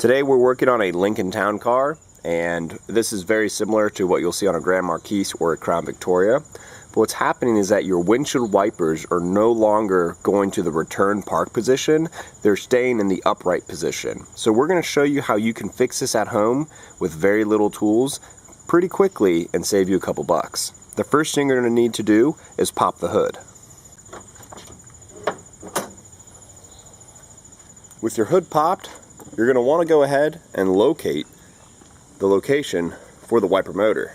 Today we're working on a Lincoln Towncar, and this is very similar to what you'll see on a Grand Marquis or a Crown Victoria. But what's happening is that your windshield wipers are no longer going to the return park position, they're staying in the upright position. So we're going to show you how you can fix this at home with very little tools pretty quickly and save you a couple bucks. The first thing you're going to need to do is pop the hood. With your hood popped, you're going to want to go ahead and locate the location for the wiper motor.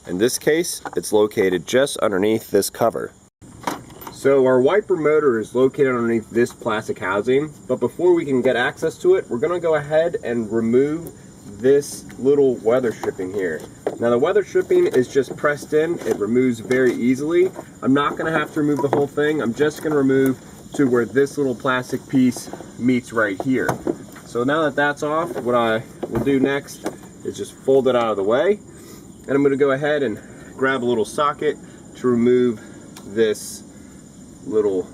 In this case, it's located just underneath this cover. So our wiper motor is located underneath this plastic housing, but before we can get access to it, we're going to go ahead and remove this little weather stripping here. Now the weather stripping is just pressed in, it removes very easily. I'm not going to have to remove the whole thing, I'm just going to remove to where this little plastic piece meets right here. So now that that's off, what I will do next is just fold it out of the way, and I'm going to go ahead and grab a little socket to remove this little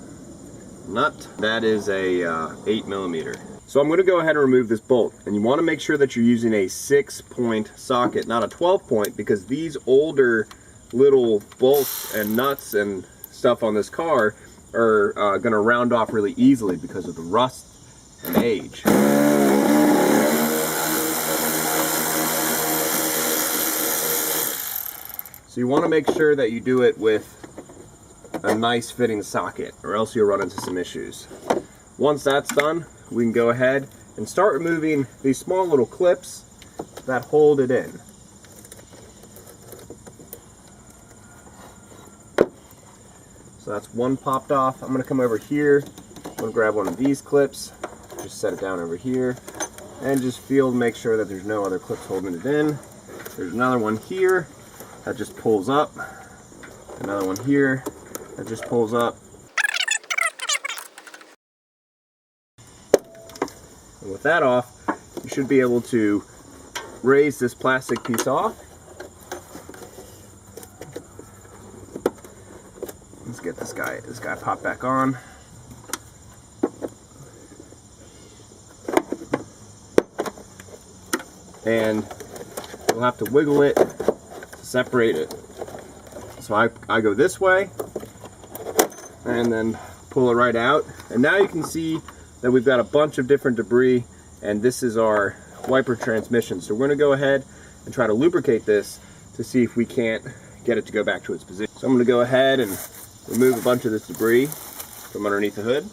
nut. That is a 8mm. So I'm going to go ahead and remove this bolt, and you want to make sure that you're using a 6-point socket, not a 12-point, because these older little bolts and nuts and stuff on this car are going to round off really easily because of the rust and age. So you want to make sure that you do it with a nice fitting socket, or else you'll run into some issues. Once that's done, we can go ahead and start removing these small little clips that hold it in. So that's one popped off. I'm going to come over here, I'm going to grab one of these clips, just set it down over here, and just feel to make sure that there's no other clips holding it in. There's another one here that just pulls up, another one here that just pulls up. And with that off, you should be able to raise this plastic piece off. Let's get this guy popped back on. And we'll have to wiggle it to separate it. So I go this way and then pull it right out. And now you can see that we've got a bunch of different debris, and this is our wiper transmission. So we're going to go ahead and try to lubricate this to see if we can't get it to go back to its position. So I'm going to go ahead and remove a bunch of this debris from underneath the hood.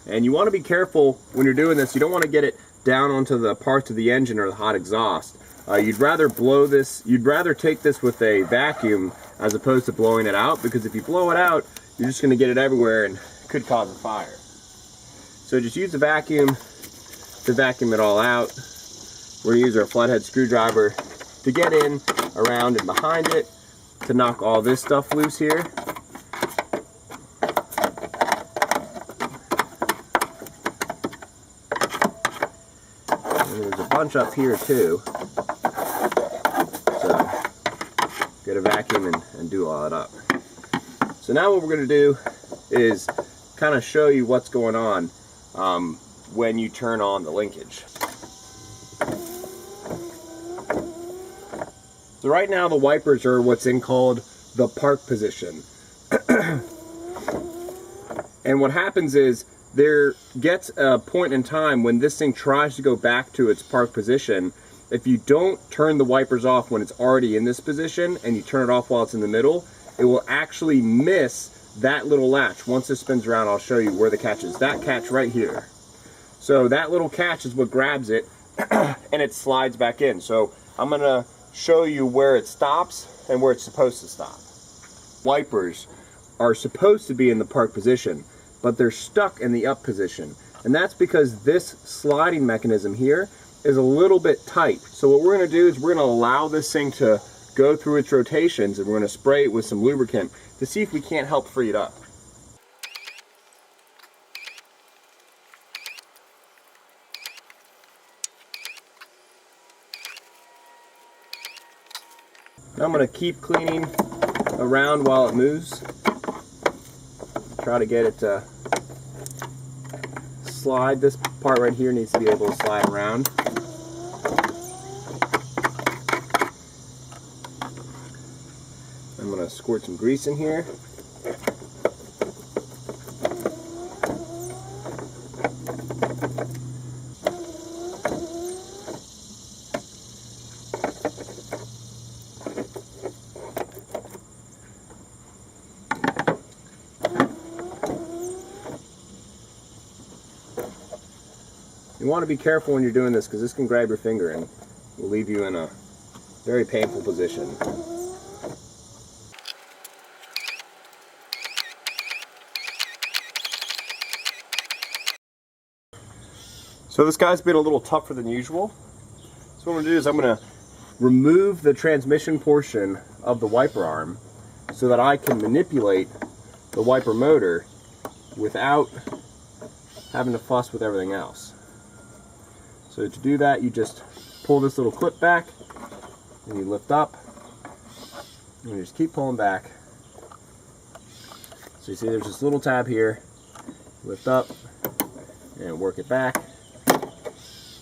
And you want to be careful when you're doing this. You don't want to get it down onto the parts of the engine or the hot exhaust. You'd rather blow this, you'd rather take this with a vacuum as opposed to blowing it out, because if you blow it out, you're just going to get it everywhere and it could cause a fire. So just use the vacuum to vacuum it all out. We're going to use our flathead screwdriver to get in, around, and behind it to knock all this stuff loose here. And there's a bunch up here too. So get a vacuum and do all that up. So now what we're going to do is kind of show you what's going on when you turn on the linkage. So right now the wipers are what's called the park position. And what happens is there gets a point in time when this thing tries to go back to its park position. If you don't turn the wipers off when it's already in this position and you turn it off while it's in the middle, it will actually miss that little latch. Once this spins around, I'll show you where the catch is. That catch right here. So that little catch is what grabs it and it slides back in. So I'm going to show you where it stops and where it's supposed to stop. Wipers are supposed to be in the park position, but they're stuck in the up position. And that's because this sliding mechanism here is a little bit tight. So what we're going to do is we're going to allow this thing to go through its rotations, and we're going to spray it with some lubricant to see if we can't help free it up. Now I'm going to keep cleaning around while it moves. Try to get it to slide. This part right here needs to be able to slide around. I'm going to squirt some grease in here. You want to be careful when you're doing this because this can grab your finger and will leave you in a very painful position. So this guy's been a little tougher than usual. So what I'm going to do is I'm going to remove the transmission portion of the wiper arm so that I can manipulate the wiper motor without having to fuss with everything else. So to do that, you just pull this little clip back and you lift up and you just keep pulling back. So you see there's this little tab here, lift up and work it back.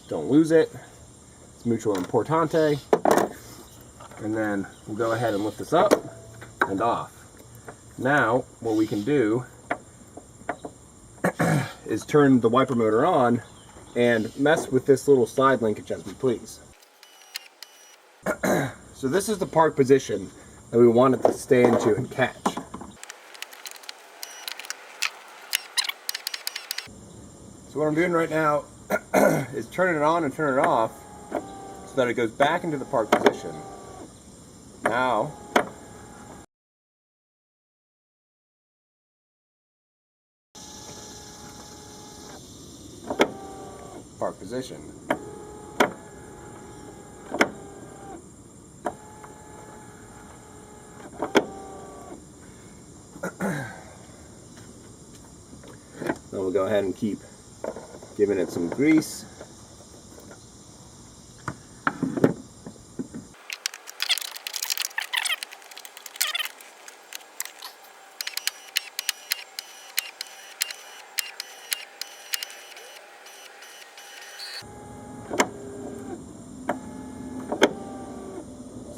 Don't lose it. It's mutuo importante. And then we'll go ahead and lift this up and off. Now what we can do is turn the wiper motor on and mess with this little slide linkage as we please. So this is the park position that we want it to stay into and catch. So what I'm doing right now is turning it on and turning it off so that it goes back into the park position. Now, park position. Then we'll go ahead and keep giving it some grease.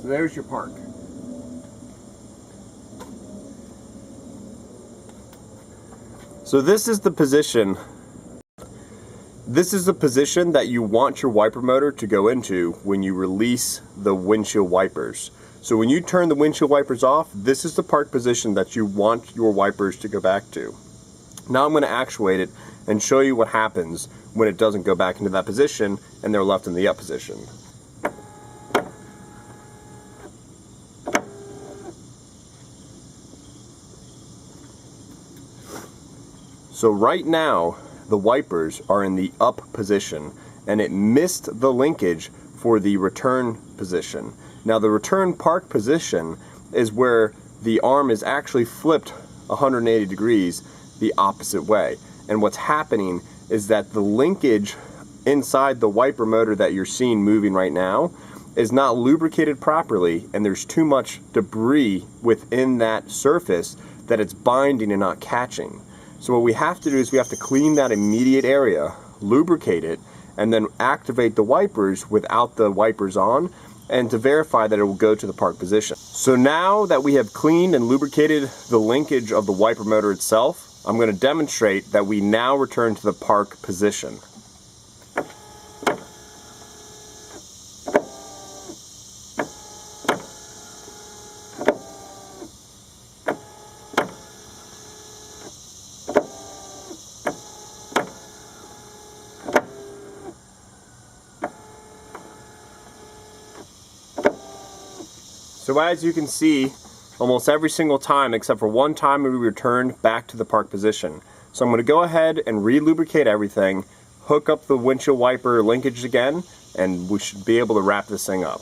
So there's your park. So this is the position. This is the position that you want your wiper motor to go into when you release the windshield wipers. So when you turn the windshield wipers off, this is the park position that you want your wipers to go back to. Now I'm going to actuate it and show you what happens when it doesn't go back into that position and they're left in the up position. So right now, the wipers are in the up position and it missed the linkage for the return position. Now the return park position is where the arm is actually flipped 180 degrees the opposite way. And what's happening is that the linkage inside the wiper motor that you're seeing moving right now is not lubricated properly and there's too much debris within that surface that it's binding and not catching. So what we have to do is we have to clean that immediate area, lubricate it, and then activate the wipers without the wipers on, and to verify that it will go to the park position. So now that we have cleaned and lubricated the linkage of the wiper motor itself, I'm going to demonstrate that we now return to the park position. So as you can see, almost every single time, except for one time, we returned back to the park position. So I'm going to go ahead and re-lubricate everything, hook up the windshield wiper linkage again, and we should be able to wrap this thing up.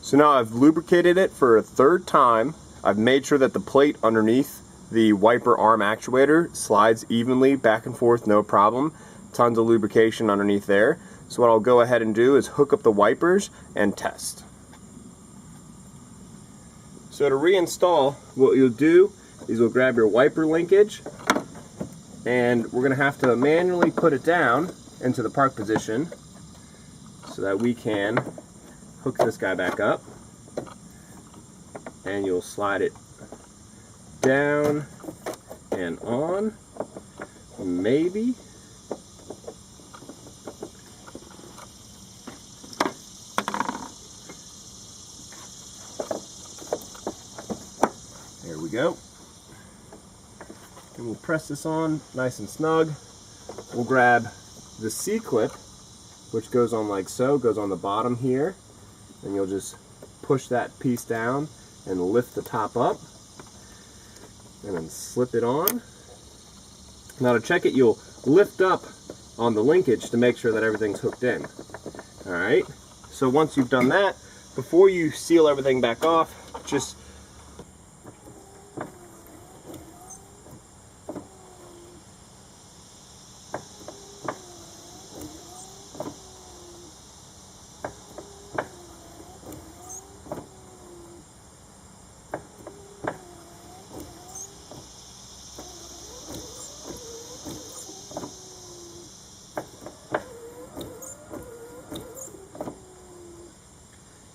So now I've lubricated it for a third time. I've made sure that the plate underneath the wiper arm actuator slides evenly back and forth, no problem. Tons of lubrication underneath there. So what I'll go ahead and do is hook up the wipers and test. So to reinstall, what you'll do is you'll grab your wiper linkage And we're going to have to manually put it down into the park position so that we can hook this guy back up. And you'll slide it down and on, maybe. There we go. And we'll press this on nice and snug. We'll grab the C-clip, which goes on like so, goes on the bottom here, and you'll just push that piece down and lift the top up, and then slip it on. Now to check it, you'll lift up on the linkage to make sure that everything's hooked in. Alright, so once you've done that, before you seal everything back off, just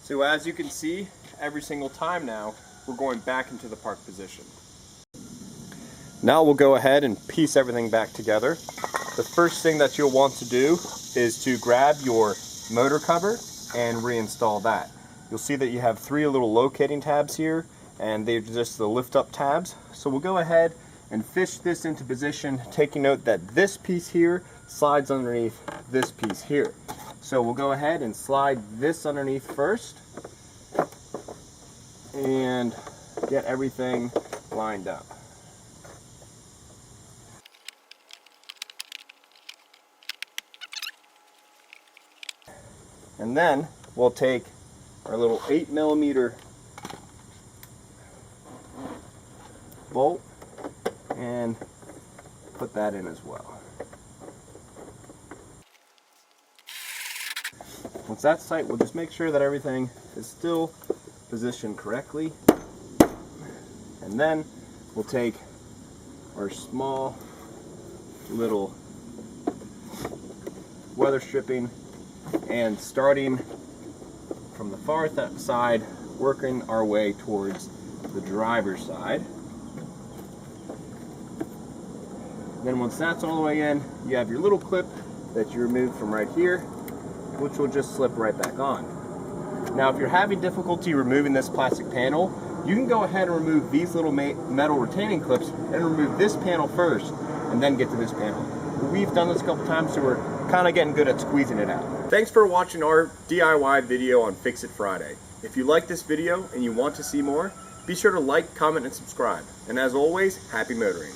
so as you can see, every single time now, we're going back into the park position. Now we'll go ahead and piece everything back together. The first thing that you'll want to do is to grab your motor cover and reinstall that. You'll see that you have 3 little locating tabs here, and they're just the lift up tabs. So we'll go ahead and fish this into position, taking note that this piece here slides underneath this piece here. So we'll go ahead and slide this underneath first and get everything lined up. And then we'll take our little 8mm bolt and put that in as well. Once that's tight, we'll just make sure that everything is still positioned correctly. And then we'll take our small little weather stripping and starting from the far side, working our way towards the driver's side. Then once that's all the way in, you have your little clip that you removed from right here, which will just slip right back on. Now if you're having difficulty removing this plastic panel, you can go ahead and remove these little metal retaining clips and remove this panel first and then get to this panel. We've done this a couple times, so we're kind of getting good at squeezing it out. Thanks for watching our DIY video on Fix It Friday. If you like this video and you want to see more, be sure to like, comment, and subscribe. And as always, happy motoring.